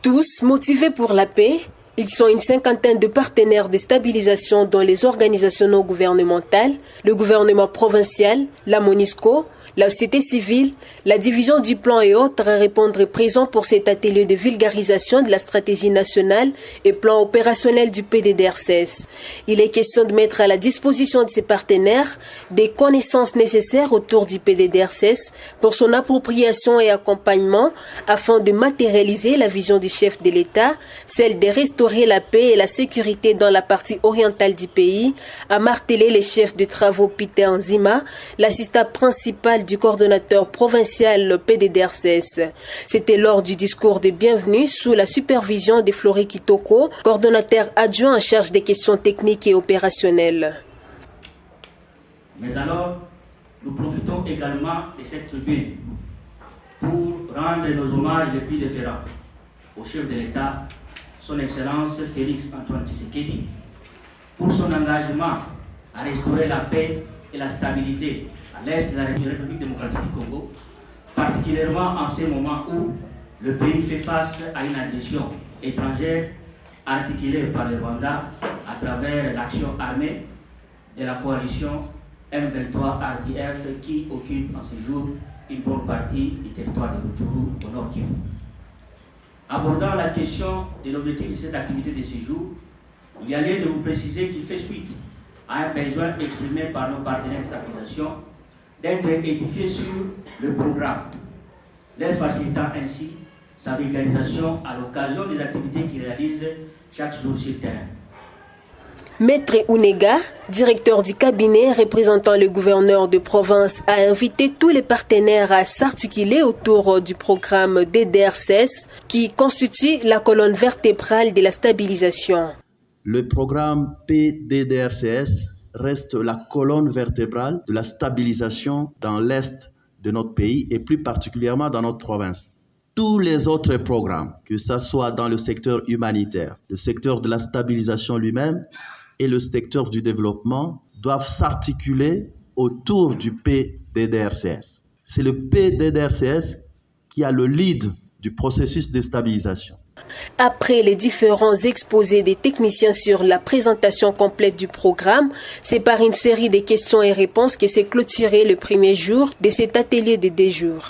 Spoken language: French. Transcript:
Tous motivés pour la paix, ils sont une cinquantaine de partenaires de stabilisation dont les organisations non gouvernementales, le gouvernement provincial, la MONUSCO, la société civile, la division du plan et autres à répondre présents pour cet atelier de vulgarisation de la stratégie nationale et plan opérationnel du PDDRCS. Il est question de mettre à la disposition de ces partenaires des connaissances nécessaires autour du PDDRCS pour son appropriation et accompagnement afin de matérialiser la vision du chef de l'État, celle de restaurer la paix et la sécurité dans la partie orientale du pays, a martelé les chefs de travaux Peter Nzima, l'assistant principal du coordonnateur provincial PDDRCS. C'était lors du discours de bienvenue sous la supervision de Flory Kitoko, coordonnateur adjoint en charge des questions techniques et opérationnelles. Mais alors, nous profitons également de cette tribune pour rendre nos hommages les plus déférents au chef de l'État, son Excellence Félix Antoine Tshisekedi, pour son engagement à restaurer la paix et la stabilité à l'est de la République démocratique du Congo, particulièrement en ces moments où le pays fait face à une agression étrangère articulée par le Rwanda à travers l'action armée de la coalition M23-RDF qui occupe en ce jour une bonne partie du territoire de Rutshuru au nord Kivu. Abordant la question de l'objectif de cette activité de séjour, il y a lieu de vous préciser qu'il fait suite à un besoin exprimé par nos partenaires de stabilisation d'être édifiés sur le programme, leur facilitant ainsi sa vulgarisation à l'occasion des activités qu'ils réalisent chaque jour sur le terrain. Maître Unega, directeur du cabinet représentant le gouverneur de province, a invité tous les partenaires à s'articuler autour du programme DDRCS qui constitue la colonne vertébrale de la stabilisation. Le programme PDDRCS reste la colonne vertébrale de la stabilisation dans l'est de notre pays et plus particulièrement dans notre province. Tous les autres programmes, que ce soit dans le secteur humanitaire, le secteur de la stabilisation lui-même et le secteur du développement, doivent s'articuler autour du PDDRCS. C'est le PDDRCS qui a le lead du processus de stabilisation. Après les différents exposés des techniciens sur la présentation complète du programme, c'est par une série de questions et réponses que s'est clôturé le premier jour de cet atelier de 2 jours.